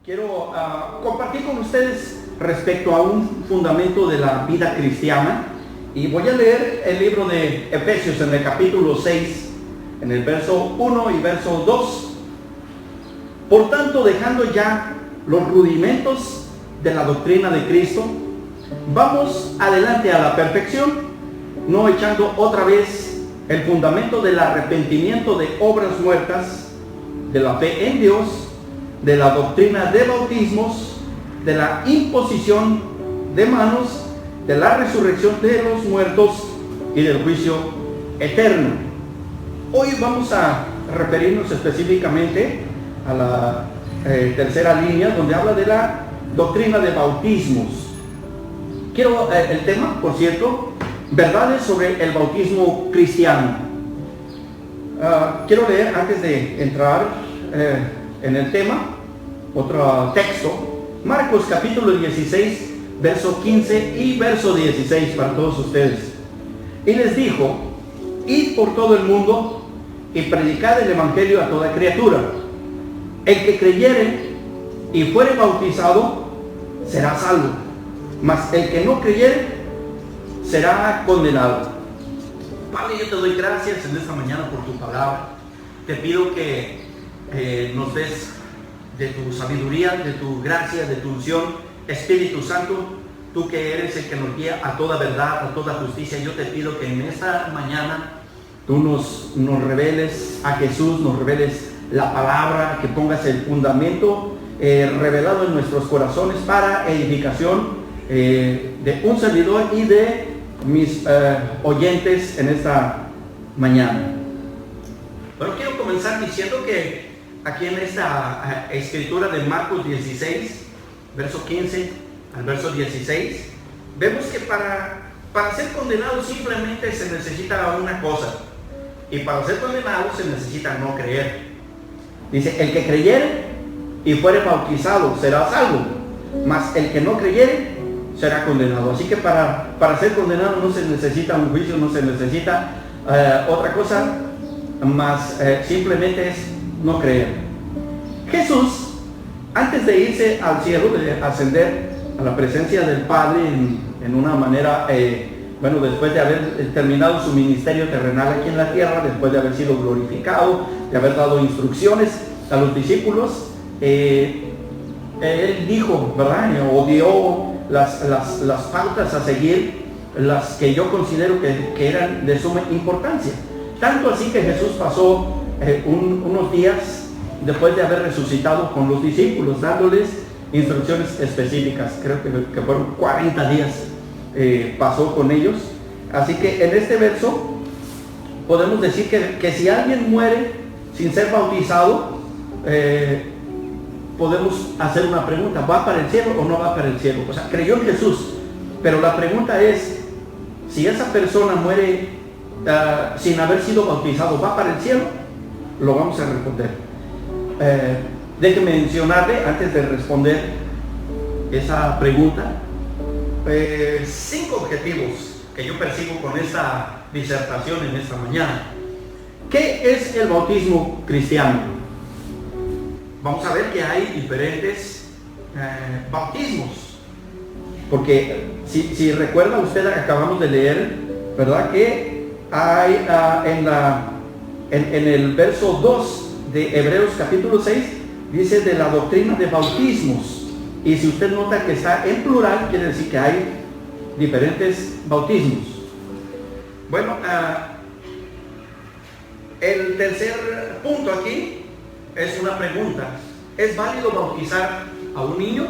Quiero compartir con ustedes respecto a un fundamento de la vida cristiana, y voy a leer el libro de Efesios en el capítulo 6, en el verso 1 y verso 2. Por tanto, dejando ya los rudimentos de la doctrina de Cristo, vamos adelante a la perfección, no echando otra vez el fundamento del arrepentimiento de obras muertas, de la fe en Dios, de la doctrina de bautismos, de la imposición de manos, de la resurrección de los muertos y del juicio eterno. Hoy vamos a referirnos específicamente a la tercera línea, donde habla de la doctrina de bautismos. Quiero el tema, por cierto, verdades sobre el bautismo cristiano. Quiero leer, antes de entrar en el tema, otro texto, Marcos capítulo 16, verso 15 y verso 16 para todos ustedes. Y les dijo: id por todo el mundo y predicad el evangelio a toda criatura. El que creyere y fuere bautizado será salvo, mas el que no creyere será condenado. Padre, yo te doy gracias en esta mañana por tu palabra. Te pido que nos des de tu sabiduría, de tu gracia, de tu unción. Espíritu Santo, tú que eres el que nos guía a toda verdad, a toda justicia, yo te pido que en esta mañana tú nos reveles a Jesús, nos reveles la palabra, que pongas el fundamento revelado en nuestros corazones para edificación de un servidor y de mis oyentes en esta mañana. Bueno, quiero comenzar diciendo que aquí en esta escritura de Marcos 16, verso 15 al verso 16, vemos que para ser condenado simplemente se necesita una cosa, y para ser condenado se necesita no creer. Dice: el que creyere y fuere bautizado será salvo, mas el que no creyere será condenado. Así que para ser condenado no se necesita un juicio, no se necesita otra cosa, más simplemente es no creer. Jesús, antes de irse al cielo, de ascender a la presencia del Padre en una manera, después de haber terminado su ministerio terrenal aquí en la tierra, después de haber sido glorificado, de haber dado instrucciones a los discípulos, él dijo, ¿verdad? O dio las pautas a seguir, las que yo considero que eran de suma importancia. Tanto así que Jesús pasó unos días después de haber resucitado con los discípulos, dándoles instrucciones específicas. Creo que fueron 40 días pasó con ellos. Así que en este verso podemos decir que si alguien muere sin ser bautizado, podemos hacer una pregunta: ¿va para el cielo o no va para el cielo? O sea, creyó en Jesús, pero la pregunta es: si esa persona muere sin haber sido bautizado, ¿va para el cielo? Lo vamos a responder. Déjeme mencionarle, antes de responder esa pregunta, 5 objetivos que yo persigo con esta disertación en esta mañana. ¿Qué es el bautismo cristiano? Vamos a ver que hay diferentes bautismos, porque si recuerda usted, acabamos de leer, ¿verdad?, que hay en el verso 2 de Hebreos capítulo 6, dice de la doctrina de bautismos, y si usted nota que está en plural, quiere decir que hay diferentes bautismos. Bueno, el tercer punto aquí es una pregunta: ¿es válido bautizar a un niño?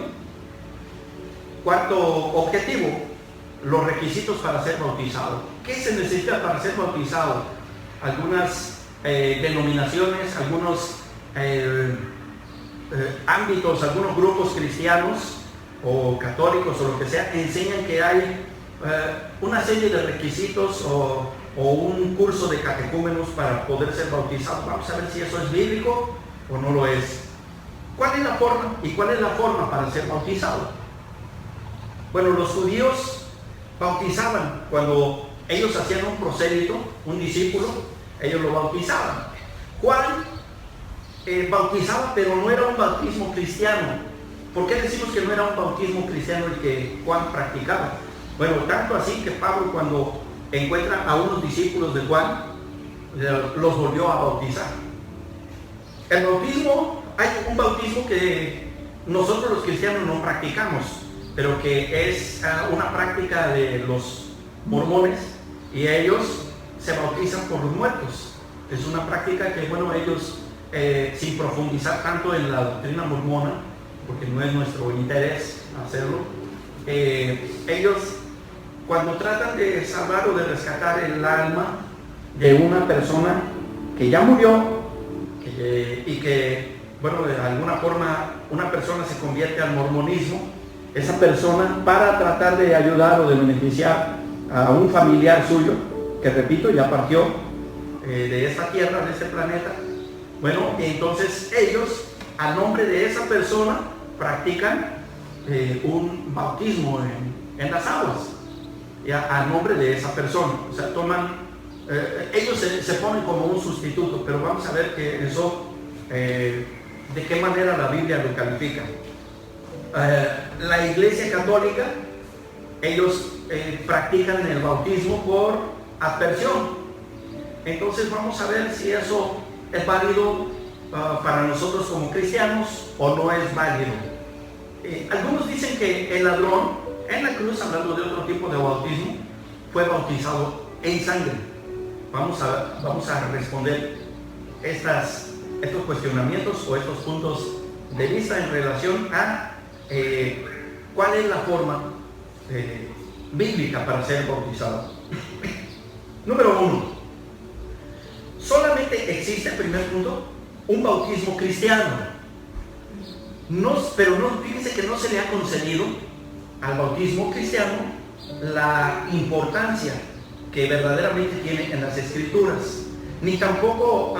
Cuarto objetivo: los requisitos para ser bautizado. ¿Qué se necesita para ser bautizado? Algunas denominaciones, algunos ámbitos, algunos grupos cristianos o católicos o lo que sea, enseñan que hay una serie de requisitos o un curso de catecúmenos para poder ser bautizado. Vamos a ver si eso es bíblico o no lo es. ¿Cuál es la forma? ¿Y cuál es la forma para ser bautizado? Bueno, los judíos bautizaban cuando ellos hacían un prosélito, un discípulo, ellos lo bautizaban. Juan bautizaba, pero no era un bautismo cristiano, ¿Por qué decimos que no era un bautismo cristiano el que Juan practicaba? Bueno, tanto así que Pablo, cuando encuentra a unos discípulos de Juan, los volvió a bautizar. El bautismo, hay un bautismo que nosotros los cristianos no practicamos, pero que es una práctica de los mormones, y ellos se bautizan por los muertos. Es una práctica que, bueno, ellos, sin profundizar tanto en la doctrina mormona, porque no es nuestro interés hacerlo, ellos, cuando tratan de salvar o de rescatar el alma de una persona que ya murió, y que, bueno, de alguna forma una persona se convierte al mormonismo, esa persona, para tratar de ayudar o de beneficiar a un familiar suyo, que repito, ya partió de esta tierra, de este planeta, bueno, entonces ellos, a nombre de esa persona, practican un bautismo en las aguas, a nombre de esa persona. O sea, toman, ellos se ponen como un sustituto, pero vamos a ver que eso, de qué manera la Biblia lo califica. La Iglesia Católica, ellos practican el bautismo por aspersión. Entonces vamos a ver si eso es válido para nosotros como cristianos o no es válido. Algunos dicen que el ladrón en la cruz, hablando de otro tipo de bautismo, fue bautizado en sangre. Vamos a responder estos cuestionamientos o estos puntos de vista en relación a cuál es la forma bíblica para ser bautizado. Número 1. Solamente existe, primer punto, un bautismo cristiano. Pero fíjense que no se le ha concedido al bautismo cristiano la importancia que verdaderamente tiene en las Escrituras, ni tampoco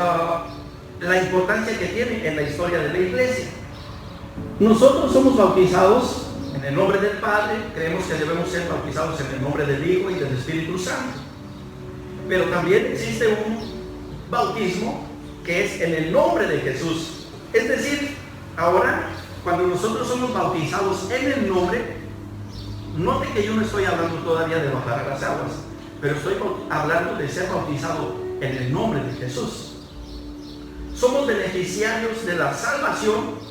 la importancia que tiene en la historia de la Iglesia. Nosotros somos bautizados en el nombre del Padre, creemos que debemos ser bautizados en el nombre del Hijo y del Espíritu Santo. Pero también existe un bautismo que es en el nombre de Jesús. Es decir, ahora, cuando nosotros somos bautizados en el nombre, note que yo no estoy hablando todavía de bajar a las aguas, pero estoy hablando de ser bautizado en el nombre de Jesús. Somos beneficiarios de la salvación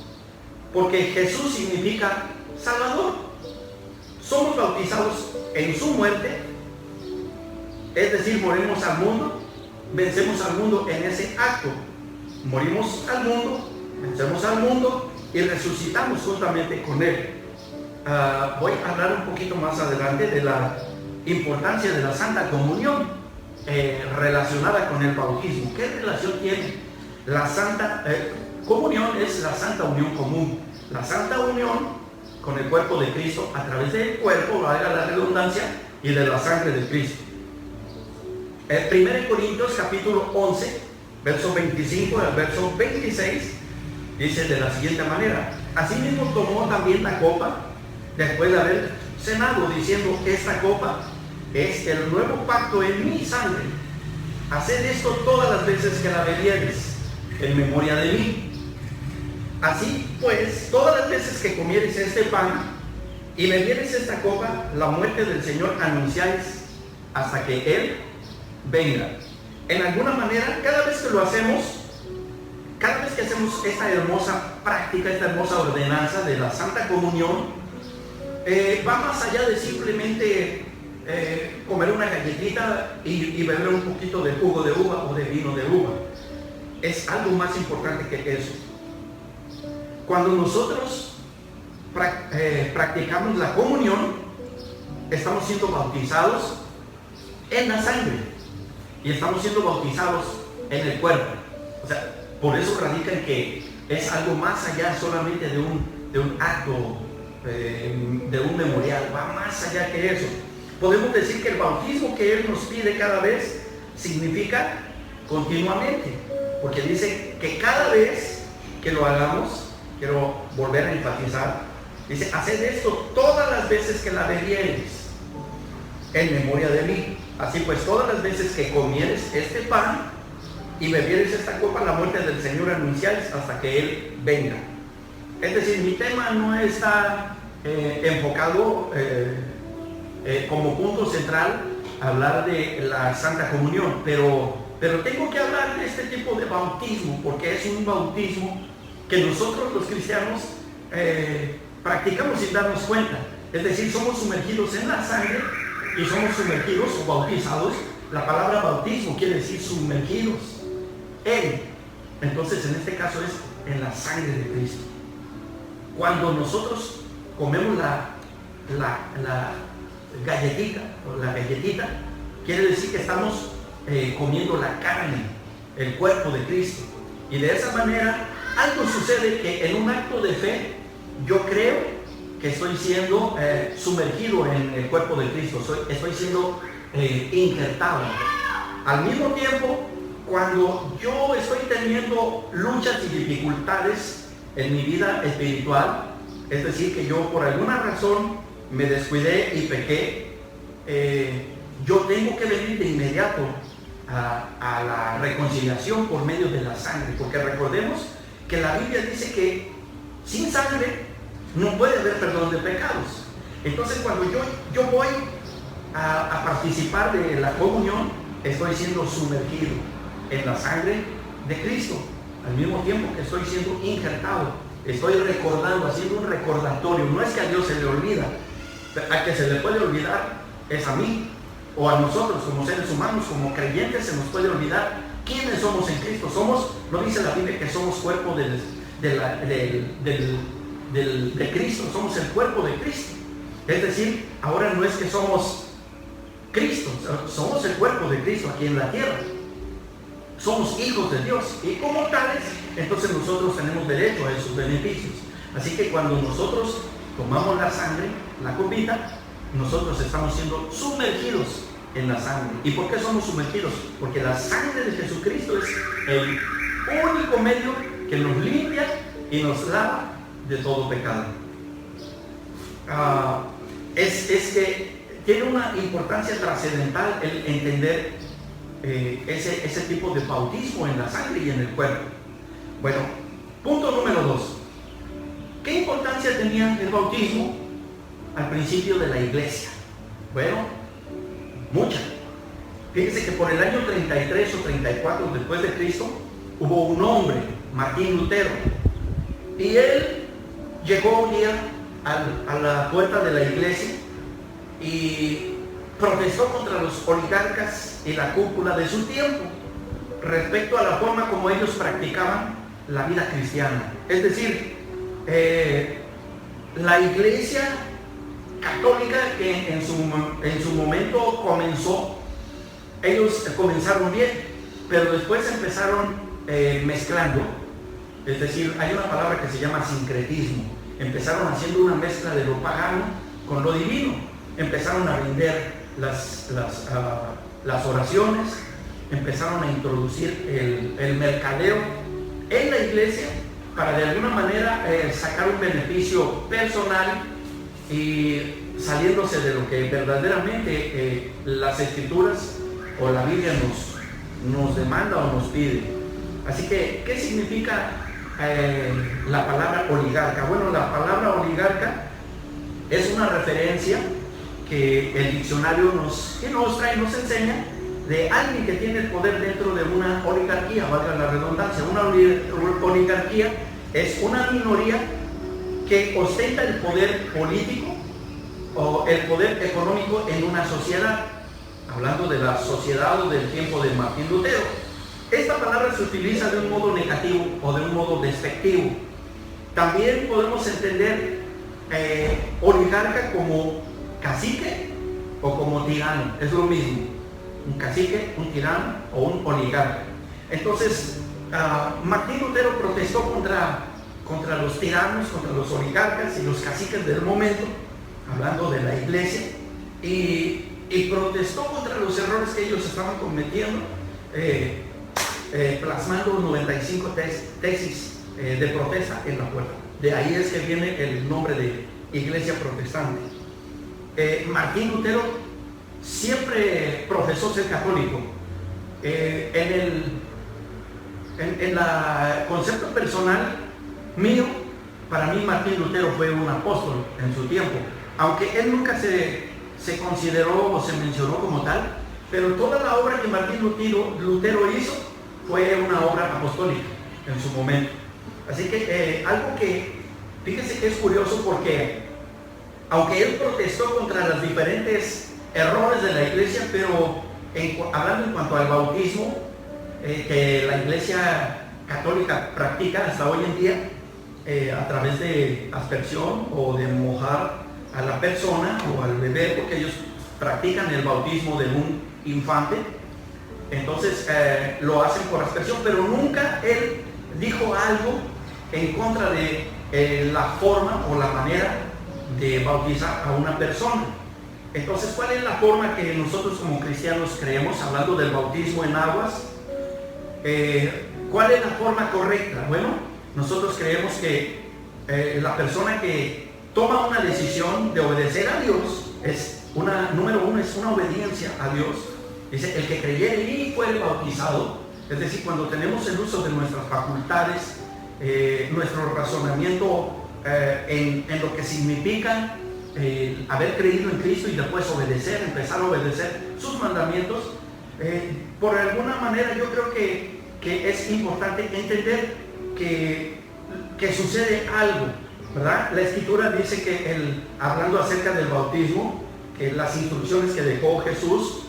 porque Jesús significa Salvador. Somos bautizados en su muerte, es decir, morimos al mundo, vencemos al mundo en ese acto. Morimos al mundo, vencemos al mundo y resucitamos juntamente con él. Voy a hablar un poquito más adelante de la importancia de la Santa Comunión relacionada con el bautismo. ¿Qué relación tiene? La Santa Comunión es la Santa Unión común. La Santa Unión con el cuerpo de Cristo a través del cuerpo, valga la redundancia, y de la sangre de Cristo. 1 Corintios capítulo 11, verso 25 al verso 26, dice de la siguiente manera: asimismo tomó también la copa después de haber cenado, diciendo: esta copa es el nuevo pacto en mi sangre. Haced esto todas las veces que la bebiereis, en memoria de mí. Así pues, todas las veces que comiereis este pan y bebiereis esta copa, la muerte del Señor anunciáis hasta que Él venga. En alguna manera, cada vez que lo hacemos, cada vez que hacemos esta hermosa práctica, esta hermosa ordenanza de la Santa Comunión, va más allá de simplemente comer una galletita y beber un poquito de jugo de uva o de vino de uva. Es algo más importante que eso. Cuando nosotros practicamos la comunión, estamos siendo bautizados en la sangre y estamos siendo bautizados en el cuerpo. O sea, por eso radica en que es algo más allá solamente de un acto, de un memorial, va más allá que eso. Podemos decir que el bautismo que Él nos pide cada vez significa continuamente, porque dice que cada vez que lo hagamos, quiero volver a enfatizar, dice: haced esto todas las veces que la bebiereis, en memoria de mí. Así pues, todas las veces que comieres este pan y bebieres esta copa, la muerte del Señor anunciáis hasta que Él venga. Es decir, mi tema no está enfocado como punto central a hablar de la Santa Comunión, pero tengo que hablar de este tipo de bautismo, porque es un bautismo que nosotros los cristianos practicamos sin darnos cuenta. Es decir, somos sumergidos en la sangre y somos sumergidos o bautizados. La palabra bautismo quiere decir sumergidos en. Entonces, en este caso es en la sangre de Cristo. Cuando nosotros comemos la galletita, quiere decir que estamos comiendo la carne, el cuerpo de Cristo. Y de esa manera, algo sucede que en un acto de fe, yo creo que estoy siendo sumergido en el cuerpo de Cristo, estoy siendo injertado. Al mismo tiempo, cuando yo estoy teniendo luchas y dificultades en mi vida espiritual, es decir, que yo por alguna razón me descuidé y pequé, yo tengo que venir de inmediato a la reconciliación por medio de la sangre, porque recordemos que la Biblia dice que sin sangre no puede haber perdón de pecados. Entonces, cuando yo voy a participar de la comunión, estoy siendo sumergido en la sangre de Cristo, al mismo tiempo que estoy siendo injertado. Estoy recordando, haciendo un recordatorio. No es que a Dios se le olvida, a que se le puede olvidar es a mí o a nosotros como seres humanos, como creyentes, se nos puede olvidar quiénes somos en Cristo. No dice la Biblia que somos cuerpo de Cristo, somos el cuerpo de Cristo. Es decir, ahora no es que somos Cristo, somos el cuerpo de Cristo aquí en la tierra. Somos hijos de Dios y como tales, entonces nosotros tenemos derecho a esos beneficios. Así que cuando nosotros tomamos la sangre, la copita, nosotros estamos siendo sumergidos en la sangre. ¿Y por qué somos sumergidos? Porque la sangre de Jesucristo es el único medio que nos limpia y nos lava de todo pecado. Es que tiene una importancia trascendental el entender ese tipo de bautismo en la sangre y en el cuerpo. Bueno, punto número 2. ¿Qué importancia tenía el bautismo al principio de la iglesia? Bueno, mucha. Fíjense que por el año 33 o 34 después de Cristo hubo un hombre, Martín Lutero, y él llegó un día a la puerta de la iglesia y protestó contra los oligarcas y la cúpula de su tiempo respecto a la forma como ellos practicaban la vida cristiana. Es decir, la iglesia católica que en su momento comenzó, ellos comenzaron bien, pero después empezaron mezclando. Es decir, hay una palabra que se llama sincretismo. Empezaron haciendo una mezcla de lo pagano con lo divino. Empezaron a vender las oraciones, empezaron a introducir el mercadeo en la iglesia para de alguna manera sacar un beneficio personal y saliéndose de lo que verdaderamente las escrituras o la Biblia nos demanda o nos pide. Así que, ¿qué significa la palabra oligarca? Bueno, la palabra oligarca es una referencia que el diccionario nos trae, nos enseña de alguien que tiene el poder dentro de una oligarquía, valga la redundancia. Una oligarquía es una minoría que ostenta el poder político o el poder económico en una sociedad, hablando de la sociedad o del tiempo de Martín Lutero. Esta palabra se utiliza de un modo negativo o de un modo despectivo. También podemos entender oligarca como cacique o como tirano, es lo mismo, un cacique, un tirano o un oligarca. Entonces, Martín Lutero protestó contra los tiranos, contra los oligarcas y los caciques del momento, hablando de la iglesia, y protestó contra los errores que ellos estaban cometiendo, plasmando 95 tesis de protesta en la puerta. De ahí es que viene el nombre de Iglesia Protestante. Martín Lutero siempre profesó ser católico. En el concepto personal mío, para mí Martín Lutero fue un apóstol en su tiempo, aunque él nunca se consideró o se mencionó como tal, pero toda la obra que Martín Lutero hizo fue una obra apostólica en su momento. Así que algo que, fíjense que es curioso, porque aunque él protestó contra los diferentes errores de la iglesia, pero hablando en cuanto al bautismo, que la iglesia católica practica hasta hoy en día, a través de aspersión o de mojar a la persona o al bebé, porque ellos practican el bautismo de un infante, entonces lo hacen por aspersión, pero nunca él dijo algo en contra de la forma o la manera de bautizar a una persona. Entonces, ¿cuál es la forma que nosotros como cristianos creemos, hablando del bautismo en aguas? ¿Cuál es la forma correcta? Bueno, nosotros creemos que la persona que toma una decisión de obedecer a Dios número uno, es una obediencia a Dios. Dice, el que creyere y fuere bautizado, es decir, cuando tenemos el uso de nuestras facultades, nuestro razonamiento en lo que significa haber creído en Cristo y después empezar a obedecer sus mandamientos, por alguna manera yo creo que es importante entender que sucede algo, ¿verdad? La Escritura dice que hablando acerca del bautismo, que las instrucciones que dejó Jesús,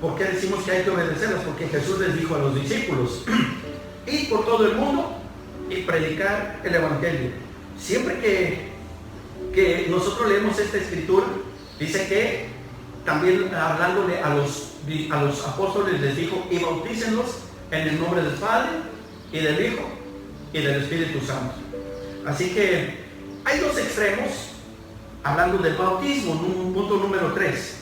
¿por qué decimos que hay que obedecerlas? Porque Jesús les dijo a los discípulos, ir por todo el mundo y predicar el Evangelio. Siempre que nosotros leemos esta Escritura, dice que también hablándole a los apóstoles les dijo, y bautícenlos en el nombre del Padre y del Hijo y del Espíritu Santo. Así que hay dos extremos hablando del bautismo. Punto número 3.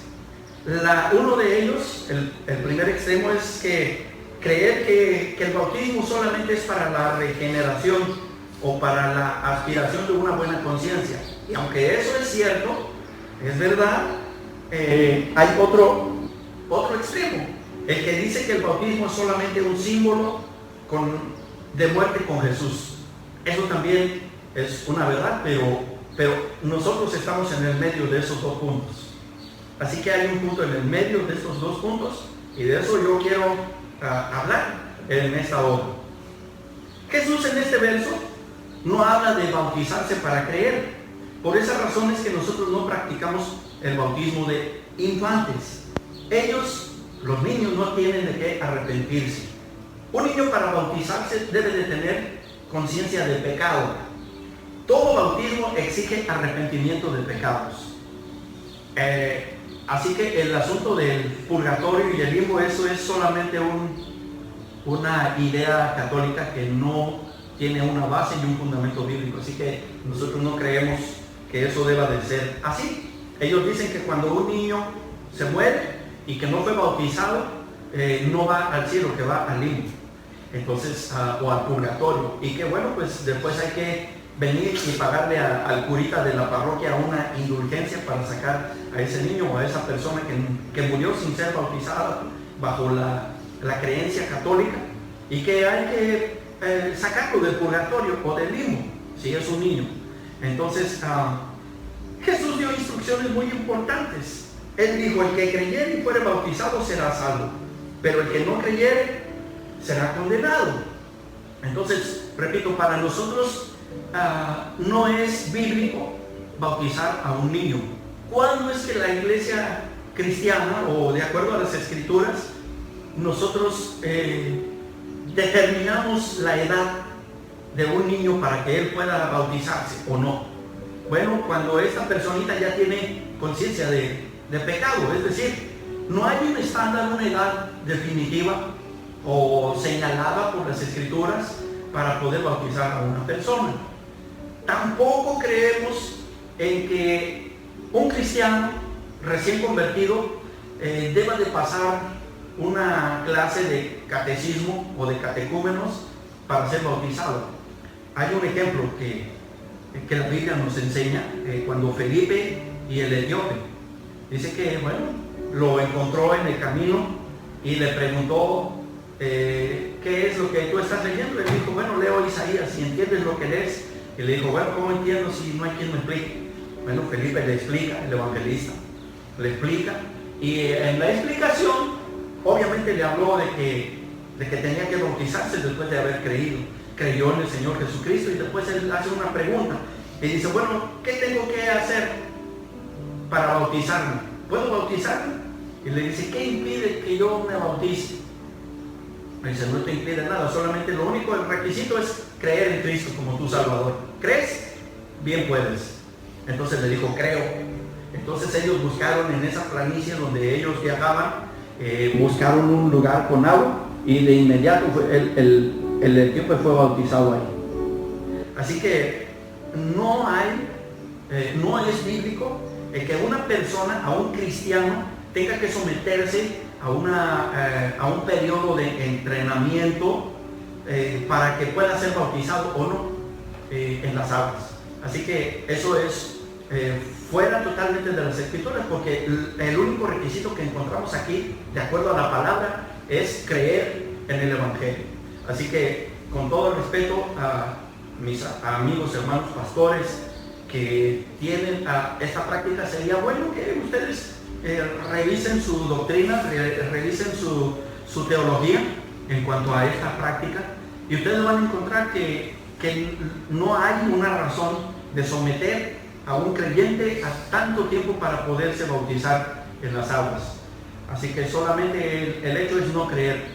Uno de ellos, el primer extremo, es que creer que el bautismo solamente es para la regeneración o para la aspiración de una buena conciencia. Y aunque eso es cierto, es verdad, hay otro extremo, el que dice que el bautismo es solamente un símbolo de muerte con Jesús. Eso también es una verdad, pero nosotros estamos en el medio de esos dos puntos. Así que hay un punto en el medio de estos dos puntos, y de eso yo quiero hablar en esta hora. Jesús en este verso no habla de bautizarse para creer. Por esa razón es que nosotros no practicamos el bautismo de infantes. Los niños, no tienen de qué arrepentirse. Un niño para bautizarse debe de tener conciencia de pecado. Todo bautismo exige arrepentimiento de pecados. Así que el asunto del purgatorio y el limbo, eso es solamente una idea católica que no tiene una base y un fundamento bíblico. Así que nosotros no creemos que eso deba de ser así. Ellos dicen que cuando un niño se muere y que no fue bautizado, no va al cielo, que va al limbo, entonces, o al purgatorio, y que bueno, pues después hay que venir y pagarle al curita de la parroquia una indulgencia para sacar a ese niño o a esa persona que murió sin ser bautizada bajo la creencia católica, y que hay que sacarlo del purgatorio o del limbo si es un niño. Entonces Jesús dio instrucciones muy importantes. Él dijo, el que creyere y fuere bautizado será salvo, pero el que no creyere será condenado. Entonces, repito, para nosotros no es bíblico bautizar a un niño. ¿Cuándo es que la iglesia cristiana, o de acuerdo a las escrituras, nosotros determinamos la edad de un niño para que él pueda bautizarse o no? Bueno, cuando esta personita ya tiene conciencia de pecado, es decir, no hay un estándar, una edad definitiva o señalada por las escrituras para poder bautizar a una persona. Tampoco creemos en que un cristiano recién convertido deba de pasar una clase de catecismo o de catecúmenos para ser bautizado. Hay un ejemplo que la Biblia nos enseña, cuando Felipe y el etíope, dice que, bueno, lo encontró en el camino y le preguntó, ¿qué es lo que tú estás leyendo? Él dijo, bueno, leo Isaías, si entiendes lo que lees. Y le dijo, bueno, ¿cómo entiendo si no hay quien me explique? Bueno, Felipe le explica, el evangelista, le explica. Y en la explicación, obviamente le habló de que tenía que bautizarse después de haber creído. Creyó en el Señor Jesucristo y después él hace una pregunta. Y dice, bueno, ¿qué tengo que hacer para bautizarme? ¿Puedo bautizarme? Y le dice, ¿qué impide que yo me bautice? Me dice, no te impide nada, solamente lo único, el requisito es creer en Cristo como tu Salvador. ¿Crees? Bien puedes. Entonces le dijo, creo. Entonces ellos buscaron en esa planicie donde ellos viajaban, buscaron un lugar con agua y de inmediato el etíope fue bautizado ahí. Así que no es bíblico que una persona, a un cristiano, tenga que someterse a un periodo de entrenamiento para que pueda ser bautizado o no en las aguas. Así que eso es fuera totalmente de las escrituras, porque el único requisito que encontramos aquí, de acuerdo a la palabra, es creer en el evangelio. Así que, con todo respeto a mis amigos, hermanos pastores que tienen esta práctica, sería bueno que ustedes revisen su doctrina, revisen su teología en cuanto a esta práctica, y ustedes van a encontrar que no hay una razón de someter a un creyente a tanto tiempo para poderse bautizar en las aguas. Así que solamente el hecho es no creer.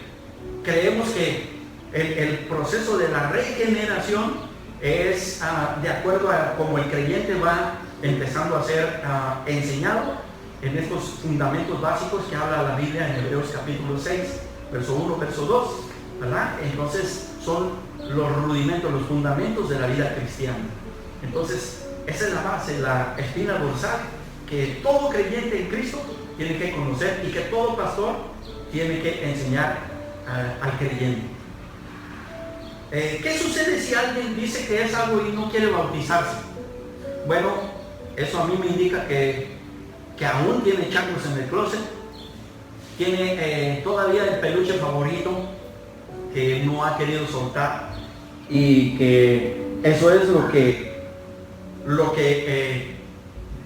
Creemos que el proceso de la regeneración es de acuerdo a cómo el creyente va empezando a ser enseñado en estos fundamentos básicos que habla la Biblia en Hebreos capítulo 6, verso 1, verso 2, ¿verdad? Entonces son los rudimentos, los fundamentos de la vida cristiana. Entonces esa es la base, la espina dorsal que todo creyente en Cristo tiene que conocer y que todo pastor tiene que enseñar al creyente. ¿Qué sucede si alguien dice que es algo y no quiere bautizarse? Bueno, eso a mí me indica que aún tiene changos en el closet, tiene todavía el peluche favorito que no ha querido soltar, y que eso es lo que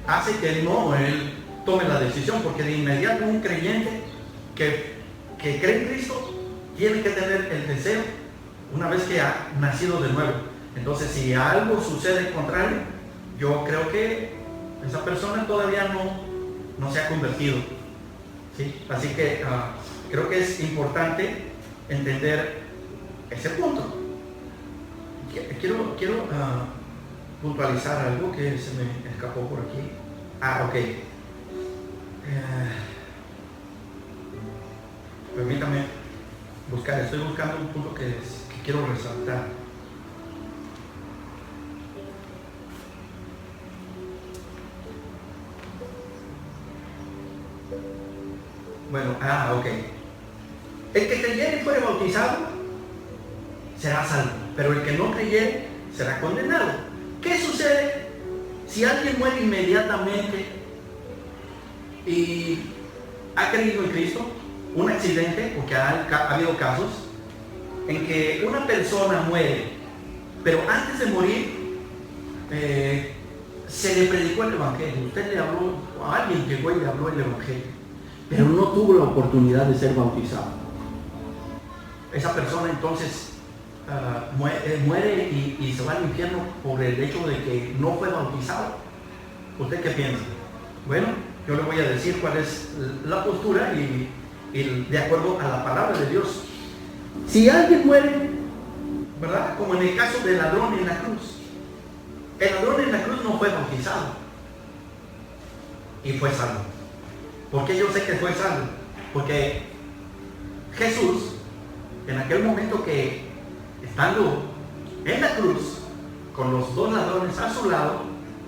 hace que él tome la decisión, porque de inmediato un creyente que cree en Cristo tiene que tener el deseo una vez que ha nacido de nuevo. Entonces, si algo sucede contrario, yo creo que esa persona todavía no se ha convertido, ¿sí? Así que creo que es importante entender ese punto. Quiero puntualizar algo que se me escapó por aquí. Ok. Permítame buscar, estoy buscando un punto que quiero resaltar. Bueno, ok. El que creyere y fuere bautizado será salvo, pero el que no creyere será condenado. ¿Qué sucede si alguien muere inmediatamente y ha creído en Cristo? Un accidente, porque ha habido casos en que una persona muere, pero antes de morir se le predicó el evangelio. Usted le habló, a alguien llegó y le habló el evangelio, pero no tuvo la oportunidad de ser bautizado. Esa persona entonces muere y se va al infierno por el hecho de que no fue bautizado. ¿Usted qué piensa? Bueno, yo le voy a decir cuál es la postura y de acuerdo a la palabra de Dios. Si alguien muere, ¿verdad? Como en el caso del ladrón en la cruz. El ladrón en la cruz no fue bautizado y fue salvo. ¿Por qué yo sé que fue salvo? Porque Jesús, en aquel momento que estando en la cruz, con los dos ladrones a su lado,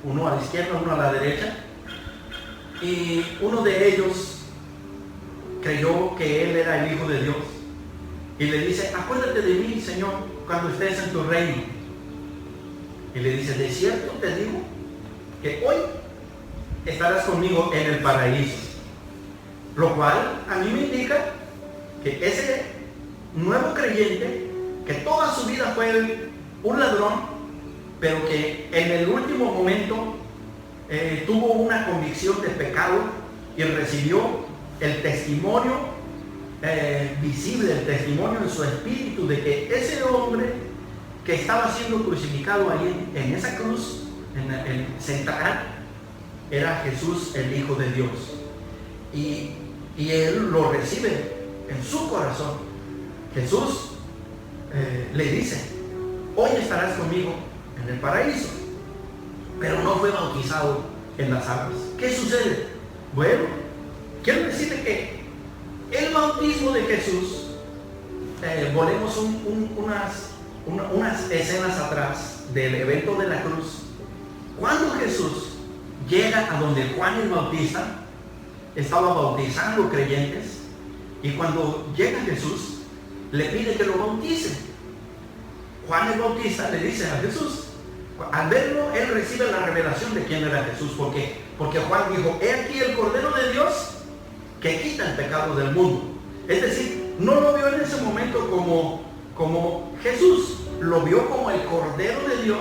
uno a la izquierda, uno a la derecha, y uno de ellos creyó que él era el Hijo de Dios, y le dice: acuérdate de mí, Señor, cuando estés en tu reino. Y le dice: de cierto te digo que hoy estarás conmigo en el paraíso. Lo cual a mí me indica que ese nuevo creyente, que toda su vida fue un ladrón, pero que en el último momento tuvo una convicción de pecado y recibió el testimonio visible, el testimonio en su espíritu de que ese hombre que estaba siendo crucificado ahí en esa cruz, en central, era Jesús, el Hijo de Dios. Y él lo recibe en su corazón. Jesús le dice: hoy estarás conmigo en el paraíso. Pero no fue bautizado en las aguas. ¿Qué sucede? Bueno, quiero decirle que el bautismo de Jesús, volvemos unas escenas atrás del evento de la cruz. Cuando Jesús llega a donde Juan el Bautista estaba bautizando creyentes, y cuando llega Jesús le pide que lo bautice. Juan el Bautista le dice a Jesús, al verlo, él recibe la revelación de quién era Jesús. ¿Por qué? Porque Juan dijo: he aquí el Cordero de Dios que quita el pecado del mundo. Es decir, no lo vio en ese momento como Jesús, lo vio como el Cordero de Dios,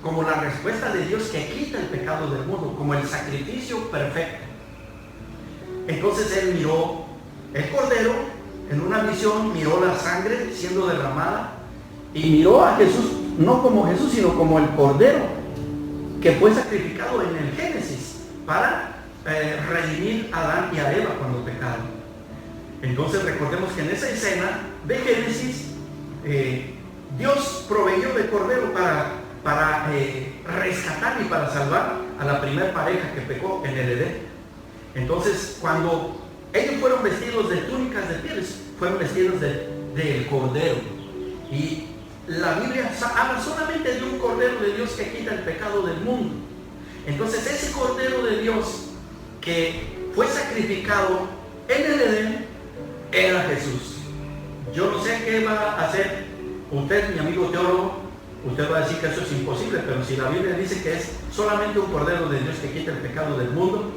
como la respuesta de Dios que quita el pecado del mundo, como el sacrificio perfecto. Entonces él miró el Cordero en una visión, miró la sangre siendo derramada y miró a Jesús no como Jesús, sino como el Cordero que fue sacrificado en el Génesis para redimir a Adán y a Eva cuando pecaron. Entonces recordemos que en esa escena de Génesis, Dios proveyó de Cordero para rescatar y para salvar a la primera pareja que pecó en el Edén. Entonces, cuando ellos fueron vestidos de túnicas de pieles, fueron vestidos del Cordero. Y la Biblia habla solamente de un Cordero de Dios que quita el pecado del mundo. Entonces, ese Cordero de Dios que fue sacrificado en el Edén era Jesús. Yo no sé qué va a hacer usted, mi amigo teólogo. Usted va a decir que eso es imposible, pero si la Biblia dice que es solamente un Cordero de Dios que quita el pecado del mundo,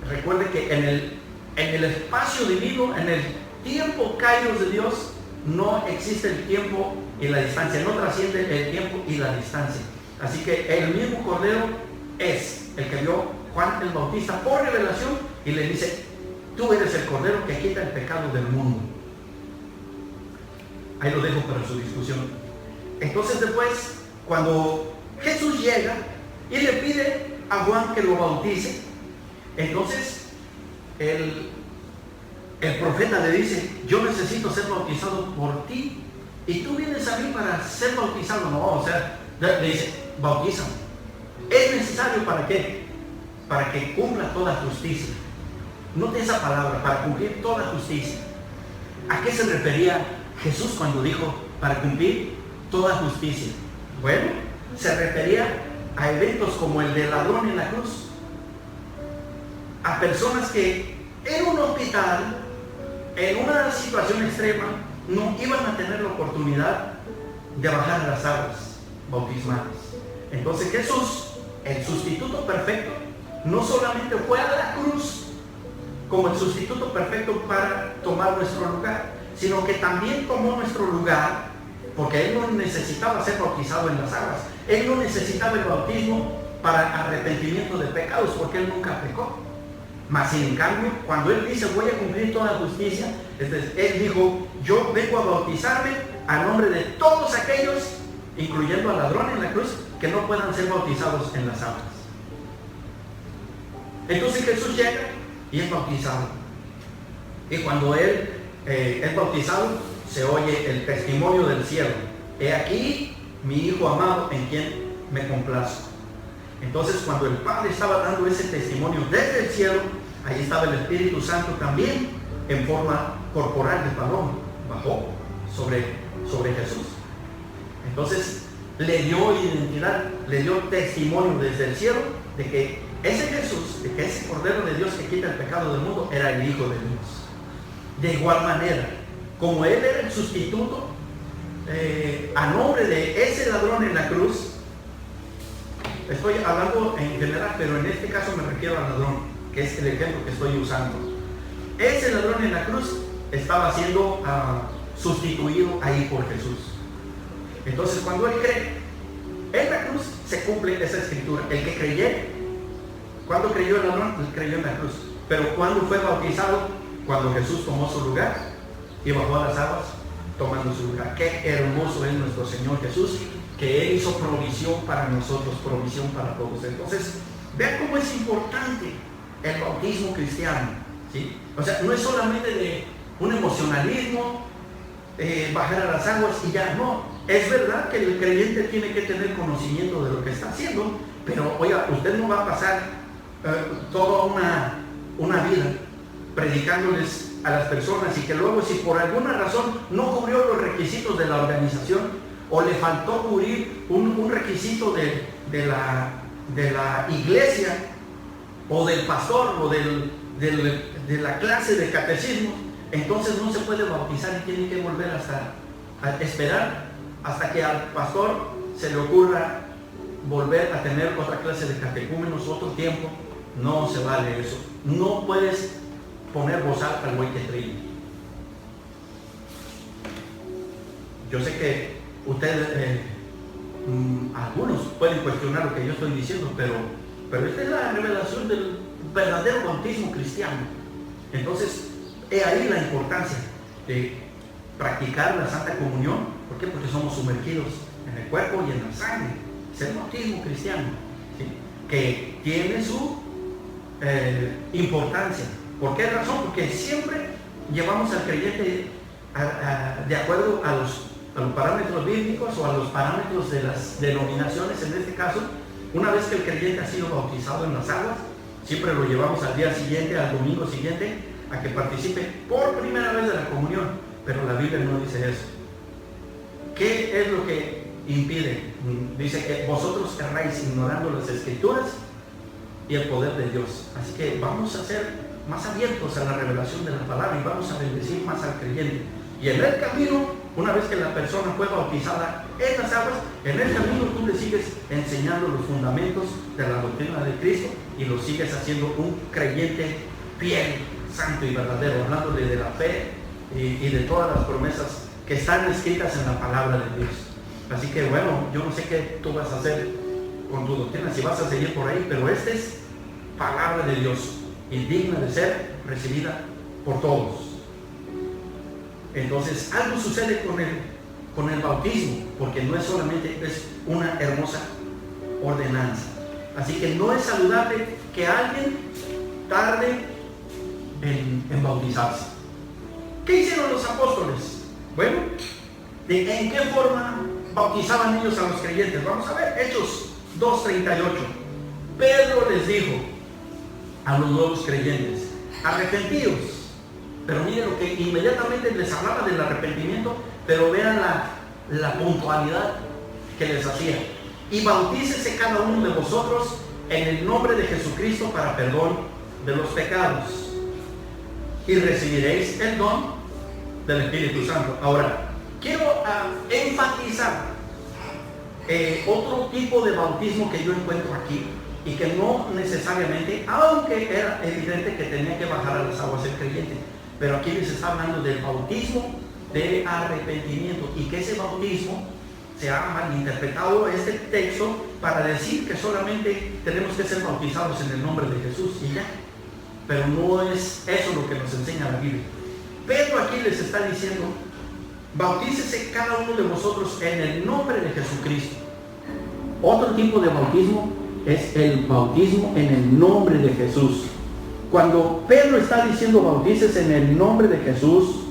recuerde que en el espacio divino, en el tiempo kairos de Dios, no existe el tiempo y la distancia, no trasciende el tiempo y la distancia. Así que el mismo Cordero es el que vio Juan el Bautista por revelación y le dice: tú eres el Cordero que quita el pecado del mundo. Ahí lo dejo para su discusión. Entonces después, cuando Jesús llega y le pide a Juan que lo bautice, entonces el profeta le dice: yo necesito ser bautizado por ti y tú vienes a mí para ser bautizado. No, o sea, le dice: bautízame. ¿Es necesario para qué? Para que cumpla toda justicia. Note esa palabra: para cumplir toda justicia. ¿A qué se refería Jesús cuando dijo para cumplir toda justicia? Bueno, se refería a eventos como el del ladrón en la cruz, a personas que en un hospital, en una situación extrema, no iban a tener la oportunidad de bajar a las aguas bautismales. Entonces Jesús, el sustituto perfecto, no solamente fue a la cruz como el sustituto perfecto para tomar nuestro lugar, sino que también tomó nuestro lugar, porque Él no necesitaba ser bautizado en las aguas. Él no necesitaba el bautismo para arrepentimiento de pecados, porque Él nunca pecó. Mas sin en cambio, cuando Él dice voy a cumplir toda justicia, Él dijo: yo vengo a bautizarme a nombre de todos aquellos, incluyendo al ladrón en la cruz, que no puedan ser bautizados en las aguas. Entonces Jesús llega y es bautizado. Y cuando Él es bautizado, se oye el testimonio del cielo: he aquí mi Hijo amado en quien me complazco. Entonces, cuando el Padre estaba dando ese testimonio desde el cielo, ahí estaba el Espíritu Santo también en forma corporal de paloma, bajó sobre Jesús. Entonces le dio identidad, le dio testimonio desde el cielo de que ese Jesús, de que ese Cordero de Dios que quita el pecado del mundo, era el Hijo de Dios. De igual manera, como Él era el sustituto a nombre de ese ladrón en la cruz, estoy hablando en general, pero en este caso me refiero al ladrón, que es el ejemplo que estoy usando. Ese ladrón en la cruz estaba siendo sustituido ahí por Jesús. Entonces, cuando Él cree En la cruz se cumple esa escritura. El que creyere, ¿cuándo creyó el ladrón? Él creyó en la cruz. Pero ¿cuándo fue bautizado? Cuando Jesús tomó su lugar y bajó a las aguas tomando su lugar. Qué hermoso es nuestro Señor Jesús, que Él hizo provisión para nosotros, provisión para todos. Entonces, vean cómo es importante el bautismo cristiano, ¿sí? O sea, no es solamente de un emocionalismo, bajar a las aguas y ya, no. Es verdad que el creyente tiene que tener conocimiento de lo que está haciendo, pero oiga, usted no va a pasar toda una vida predicándoles a las personas y que luego, si por alguna razón no cubrió los requisitos de la organización o le faltó cubrir un requisito de la iglesia o del pastor o de la clase de catecismo, entonces no se puede bautizar y tiene que volver a esperar hasta que al pastor se le ocurra volver a tener otra clase de catecúmenos, otro tiempo. No se vale eso. No puedes poner bozal al buey que trilla. Yo sé que ustedes, algunos pueden cuestionar lo que yo estoy diciendo, pero esta es la revelación del verdadero bautismo cristiano. Entonces, he ahí la importancia de practicar la Santa Comunión. ¿Por qué? Porque somos sumergidos en el cuerpo y en la sangre. Es el bautismo cristiano, ¿sí? Que tiene su importancia. ¿Por qué razón? Porque siempre llevamos al creyente de acuerdo a los parámetros bíblicos o a los parámetros de las denominaciones. En este caso, una vez que el creyente ha sido bautizado en las aguas, siempre lo llevamos al día siguiente, al domingo siguiente, a que participe por primera vez de la comunión. Pero la Biblia no dice eso. ¿Qué es lo que impide? Dice que vosotros erráis ignorando las Escrituras y el poder de Dios. Así que vamos a ser más abiertos a la revelación de la palabra y vamos a bendecir más al creyente. Y en el camino, una vez que la persona fue bautizada en las aguas, en el camino tú le sigues enseñando los fundamentos de la doctrina de Cristo y lo sigues haciendo un creyente fiel, santo y verdadero, hablándole de la fe y de todas las promesas que están escritas en la palabra de Dios. Así que bueno, yo no sé qué tú vas a hacer con tu doctrina, si vas a seguir por ahí, pero esta es palabra de Dios y digna de ser recibida por todos. Entonces, algo sucede con el bautismo, porque no es solamente, es una hermosa ordenanza. Así que no es saludable que alguien tarde en bautizarse. ¿Qué hicieron los apóstoles? Bueno, ¿en qué forma bautizaban ellos a los creyentes? Vamos a ver, Hechos 2:38. Pedro les dijo a los nuevos creyentes: arrepentíos. Pero miren lo que inmediatamente les hablaba del arrepentimiento, pero vean la puntualidad que les hacía. Y bautícese cada uno de vosotros en el nombre de Jesucristo para perdón de los pecados, y recibiréis el don del Espíritu Santo. Ahora, quiero enfatizar otro tipo de bautismo que yo encuentro aquí, y que no necesariamente, aunque era evidente que tenía que bajar a las aguas el creyente, pero aquí les está hablando del bautismo de arrepentimiento, y que ese bautismo se ha malinterpretado este texto para decir que solamente tenemos que ser bautizados en el nombre de Jesús y ya. Pero no es eso lo que nos enseña la Biblia. Pedro aquí les está diciendo: bautícese cada uno de vosotros en el nombre de Jesucristo. Otro tipo de bautismo es el bautismo en el nombre de Jesús. Cuando Pedro está diciendo bautícese en el nombre de Jesús,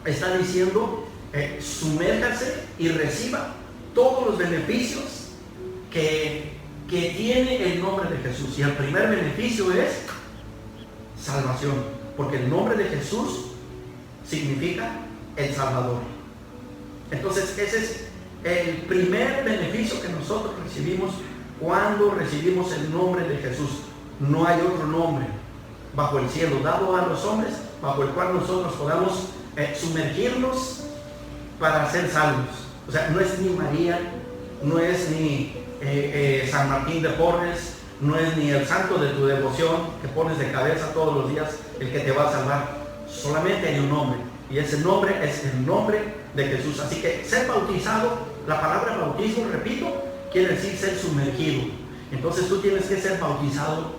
está diciendo sumérjase y reciba todos los beneficios que tiene el nombre de Jesús. Y el primer beneficio es salvación, porque el nombre de Jesús significa el Salvador. Entonces ese es el primer beneficio que nosotros recibimos cuando recibimos el nombre de Jesús. No hay otro nombre bajo el cielo dado a los hombres bajo el cual nosotros podamos sumergirnos para ser salvos. O sea, no es ni María, no es ni San Martín de Porres, no es ni el santo de tu devoción que pones de cabeza todos los días el que te va a salvar. Solamente hay un nombre, y ese nombre es el nombre de Jesús. Así que ser bautizado, la palabra bautismo, repito, quiere decir ser sumergido. Entonces tú tienes que ser bautizado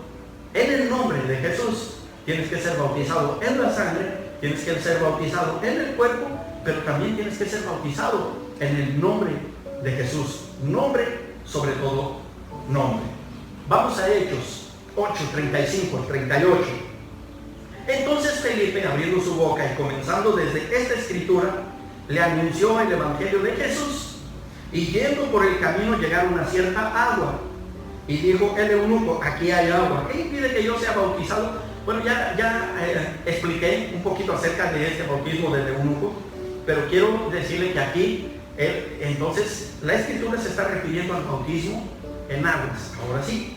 en el nombre de Jesús. Tienes que ser bautizado en la sangre, tienes que ser bautizado en el cuerpo, pero también tienes que ser bautizado en el nombre de Jesús. Nombre sobre todo nombre. Vamos a Hechos 8, 35, 38. Entonces Felipe, abriendo su boca y comenzando desde esta escritura, le anunció el evangelio de Jesús. Y yendo por el camino llegaron a cierta agua. Y dijo el eunuco, aquí hay agua. ¿Qué impide que yo sea bautizado? Bueno, ya expliqué un poquito acerca de este bautismo del eunuco, pero quiero decirle que aquí, entonces, la escritura se está refiriendo al bautismo en aguas. Ahora sí,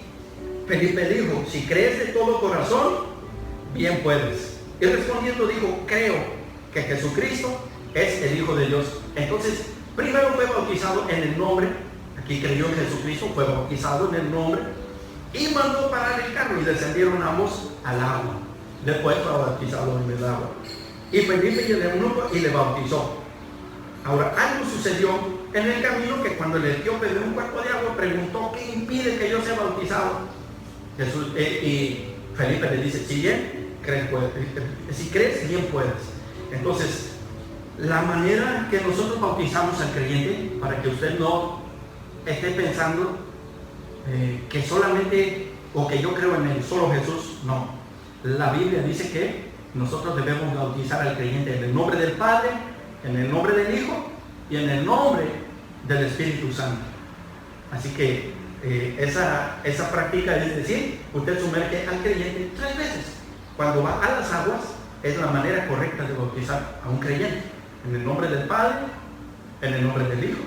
Felipe dijo, si crees de todo corazón, bien puedes. Y respondiendo dijo, creo que Jesucristo es el Hijo de Dios. Entonces, primero fue bautizado en el nombre, aquí creyó en Jesucristo, fue bautizado en el nombre, y mandó parar el carro y descendieron ambos al agua. Después fue bautizado en el agua. Y Felipe y el eunuco y le bautizó. Ahora, algo sucedió en el camino que cuando el etíope de un cuerpo de agua preguntó, ¿qué impide que yo sea bautizado? Jesús, y Felipe le dice, si crees, bien puedes. Entonces, la manera que nosotros bautizamos al creyente, para que usted no esté pensando que solamente, o que yo creo en el solo Jesús, no. La Biblia dice que nosotros debemos bautizar al creyente en el nombre del Padre, en el nombre del Hijo y en el nombre del Espíritu Santo. Así que esa práctica, es decir, usted sumerge al creyente 3 veces. Cuando va a las aguas, es la manera correcta de bautizar a un creyente. En el nombre del Padre, en el nombre del Hijo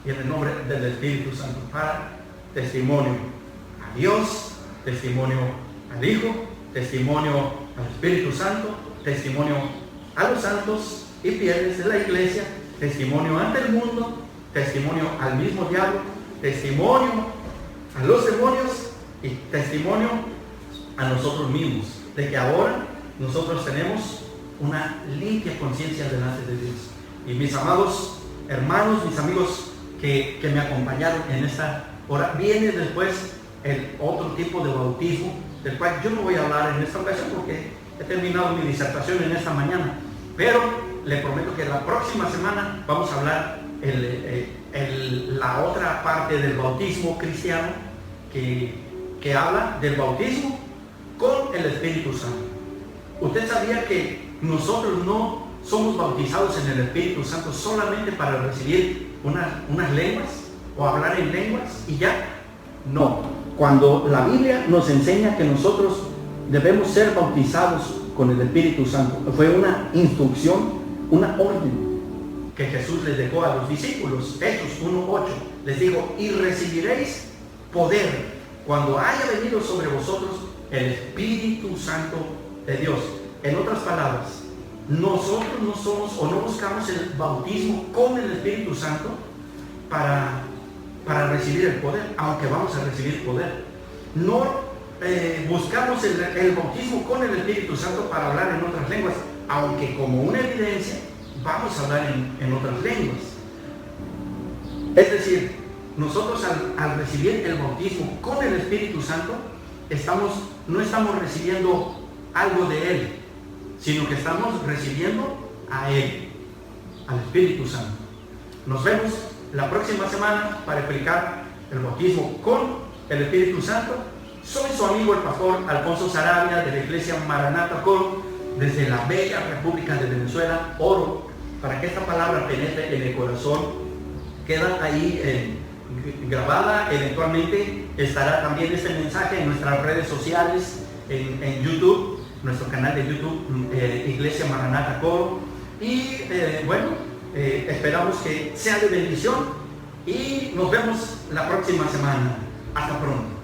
y en el nombre del Espíritu Santo, para testimonio a Dios, testimonio al Hijo, testimonio al Espíritu Santo, testimonio a los santos y fieles de la iglesia, testimonio ante el mundo, testimonio al mismo diablo, testimonio a los demonios y testimonio a nosotros mismos, de que ahora nosotros tenemos una limpia conciencia delante de Dios. Y mis amados hermanos, mis amigos que me acompañaron en esta hora, viene después el otro tipo de bautismo, del cual yo no voy a hablar en esta ocasión porque he terminado mi disertación en esta mañana, pero le prometo que la próxima semana vamos a hablar la otra parte del bautismo cristiano que habla del bautismo con el Espíritu Santo. ¿Usted sabía que nosotros no somos bautizados en el Espíritu Santo solamente para recibir unas lenguas o hablar en lenguas y ya? No. Cuando la Biblia nos enseña que nosotros debemos ser bautizados con el Espíritu Santo, fue una instrucción, una orden que Jesús les dejó a los discípulos. Hechos 1:8 les dijo, y recibiréis poder cuando haya venido sobre vosotros el Espíritu Santo de Dios. En otras palabras, nosotros no somos o no buscamos el bautismo con el Espíritu Santo para recibir el poder, aunque vamos a recibir poder. No buscamos el bautismo con el Espíritu Santo para hablar en otras lenguas, aunque como una evidencia vamos a hablar en otras lenguas. Es decir, nosotros al recibir el bautismo con el Espíritu Santo, no estamos recibiendo algo de Él, sino que estamos recibiendo a Él, al Espíritu Santo. Nos vemos la próxima semana para explicar el bautismo con el Espíritu Santo. Soy su amigo el pastor Alfonso Sarabia de la iglesia Maranatha Coro, desde la bella República de Venezuela. Oro para que esta palabra penetre en el corazón. Queda ahí grabada, eventualmente estará también este mensaje en nuestras redes sociales, en YouTube, nuestro canal de YouTube, Iglesia Maranatha Coro. Y esperamos que sea de bendición y nos vemos la próxima semana. Hasta pronto.